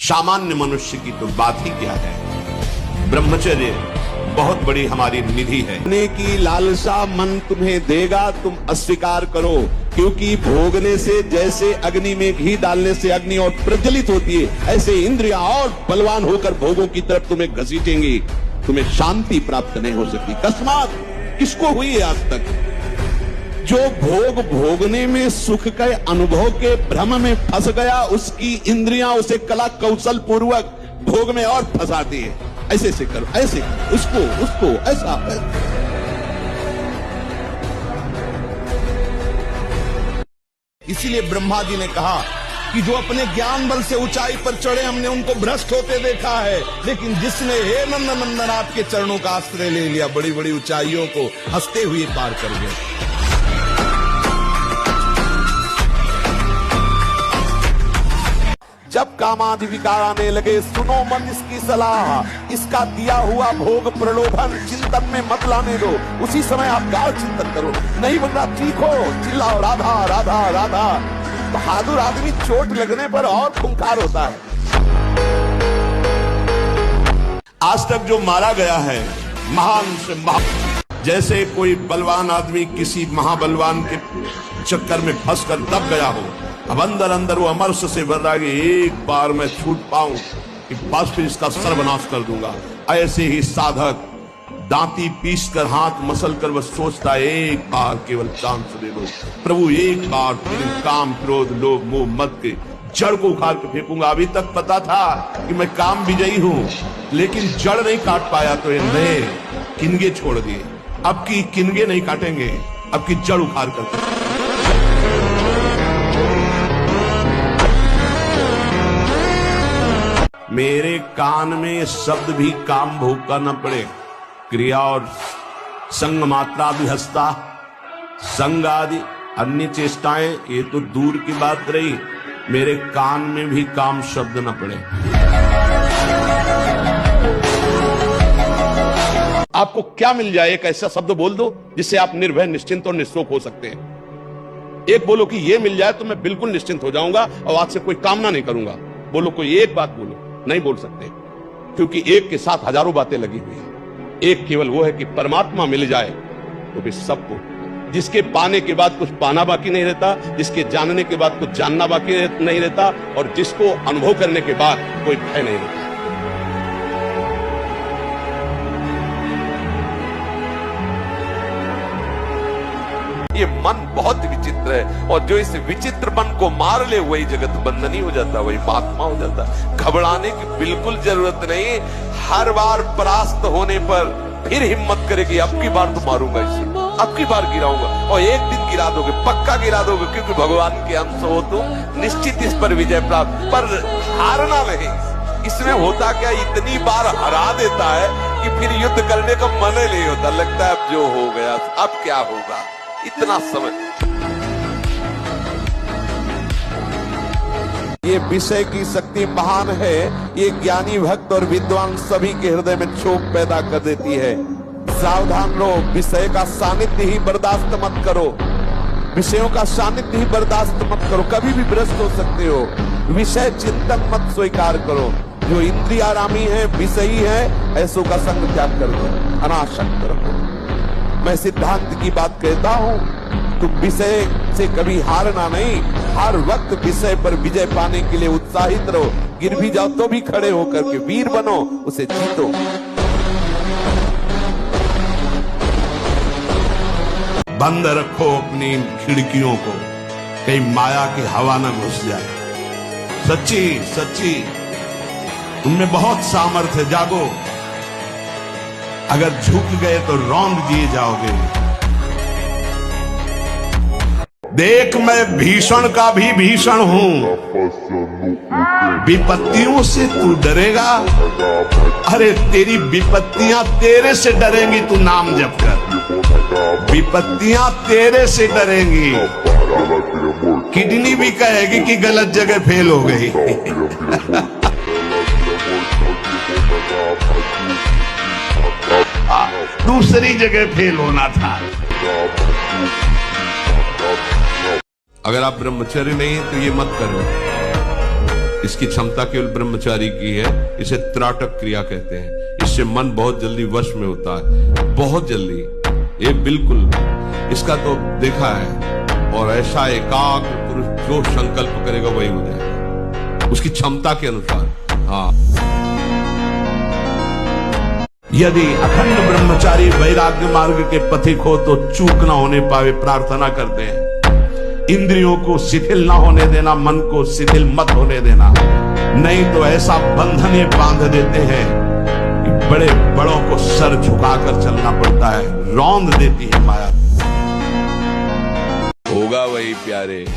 सामान्य मनुष्य की तो बात ही क्या है। ब्रह्मचर्य बहुत बड़ी हमारी निधि है। भोगने की लालसा मन तुम्हें देगा, तुम अस्वीकार करो, क्योंकि भोगने से जैसे अग्नि में घी डालने से अग्नि और प्रज्वलित होती है, ऐसे इंद्रियां और बलवान होकर भोगों की तरफ तुम्हें घसीटेंगी। तुम्हें शांति प्राप्त नहीं हो सकती। अकस्मात किसको हुई है आज तक? जो भोग भोगने में सुख के अनुभव के भ्रम में फंस गया, उसकी इंद्रियां उसे कला कौशल पूर्वक भोग में और फंसाती है। ऐसे से करो, ऐसे करो, उसको ऐसा। इसीलिए ब्रह्मा जी ने कहा कि जो अपने ज्ञान बल से ऊंचाई पर चढ़े, हमने उनको भ्रष्ट होते देखा है, लेकिन जिसने हे नंदन आपके चरणों का आश्रय ले लिया, बड़ी बड़ी ऊंचाइयों को हंसते हुए पार कर गए। जब कामादि विकार आने लगे, सुनो मन इसकी सलाह, इसका दिया हुआ भोग प्रलोभन चिंतन में मत लाने दो। उसी समय आप गाढ़ चिंतन करो। नहीं बन रहा, ठीक हो, चिल्लाओ राधा राधा राधा। बहादुर आदमी चोट लगने पर और खूंखार होता है। आज तक जो मारा गया है महान से महान, जैसे कोई बलवान आदमी किसी महाबलवान के चक्कर में फंसकर दब गया हो, अब अंदर अंदर वो अमरस से भर रहा है कि एक बार मैं छूट पाऊं कि बस फिर इसका सर्वनाश कर दूंगा। ऐसे ही साधक दांती पीस कर हाथ मसल कर बस सोचता है, एक बार केवल चांस दे दो प्रभु, एक बार फिर काम क्रोध लोभ मोह मत के जड़ को उखाड़ के फेंकूंगा। अभी तक पता था कि मैं काम विजयी हूं, लेकिन जड़ नहीं काट पाया तो ये नए किनगे छोड़ दिए। अब की किनगे नहीं काटेंगे, अब की जड़ उखाड़ कर। मेरे कान में शब्द भी काम भोग का न पड़े, क्रिया और संग मात्रा भी हंसता, संग आदि अन्य चेष्टाएं ये तो दूर की बात रही, मेरे कान में भी काम शब्द न पड़े। आपको क्या मिल जाए? एक ऐसा शब्द बोल दो जिससे आप निर्भय निश्चिंत और निःशोक हो सकते हैं। एक बोलो कि ये मिल जाए तो मैं बिल्कुल निश्चिंत हो जाऊंगा और आज से कोई कामना नहीं करूंगा। बोलो, कोई एक बात बोलो। नहीं बोल सकते, क्योंकि एक के साथ हजारों बातें लगी हुई हैं। एक केवल वो है कि परमात्मा मिल जाए तो भी सबको, जिसके पाने के बाद कुछ पाना बाकी नहीं रहता, जिसके जानने के बाद कुछ जानना बाकी नहीं रहता, और जिसको अनुभव करने के बाद कोई भय नहीं रहता। ये मन बहुत विचित्र है, और जो इस विचित्र मन को मार ले वही जगत बंधनी हो जाता, वही महात्मा हो जाता। घबराने की बिल्कुल जरूरत नहीं। हर बार परास्त होने पर फिर हिम्मत करेगी, अब की बार तो मारूंगा इसे, अब की बार गिराऊंगा, और एक दिन गिरा दोगे, पक्का गिरा दोगे, क्योंकि भगवान के अंश हो तुम, निश्चित इस पर विजय प्राप्त। पर हारना नहीं। इसमें होता क्या, इतनी बार हरा देता है कि फिर युद्ध करने का मन ही नहीं होता। लगता है अब जो हो गया, अब क्या होगा, इतना समय। ये विषय की शक्ति महान है। ये ज्ञानी भक्त और विद्वान सभी के हृदय में क्षोभ पैदा कर देती है। सावधान रहो, विषय का सानिध्य ही बर्दाश्त मत करो। विषयों का सानिध्य ही बर्दाश्त मत करो, कभी भी भ्रष्ट हो सकते हो। विषय चिंतन मत स्वीकार करो। जो इंद्रियारामी है, विषयी है, ऐसों का संग त्याग कर दो, अनासक्त रहो। मैं सिद्धांत की बात कहता हूं, तुम विषय से कभी हारना नहीं। हर वक्त विषय पर विजय पाने के लिए उत्साहित रहो। गिर भी जाओ तो भी खड़े होकर के वीर बनो, उसे जीतो। बंद रखो अपनी खिड़कियों को, कहीं माया की हवा न घुस जाए। सच्ची सच्ची तुमने बहुत सामर्थ्य, जागो। अगर झुक गए तो रौंद दिए जाओगे। देख, मैं भीषण का भी भीषण हूं। विपत्तियों से तू डरेगा? अरे तेरी विपत्तियां तेरे से डरेंगी, तू नाम जप कर। विपत्तियां तेरे से डरेंगी। किडनी भी कहेगी कि गलत जगह फेल हो गई। दूसरी जगह फेल होना था। अगर आप ब्रह्मचर्य नहीं तो ये मत करो। इसकी क्षमता केवल ब्रह्मचारी की है। इसे त्राटक क्रिया कहते हैं। इससे मन बहुत जल्दी वश में होता है, बहुत जल्दी। ये बिल्कुल इसका तो देखा है। और ऐसा एकाग्र पुरुष जो संकल्प करेगा वही हो जाएगा, उसकी क्षमता के अनुसार। हाँ, यदि अखंड ब्रह्मचारी वैराग्य मार्ग के पथिक हो तो चूक ना होने पावे प्रार्थना करते हैं। इंद्रियों को शिथिल ना होने देना, मन को शिथिल मत होने देना, नहीं तो ऐसा बंधन ये बांध देते हैं कि बड़े बड़ों को सर झुकाकर चलना पड़ता है, रौंद देती है माया। होगा वही प्यारे।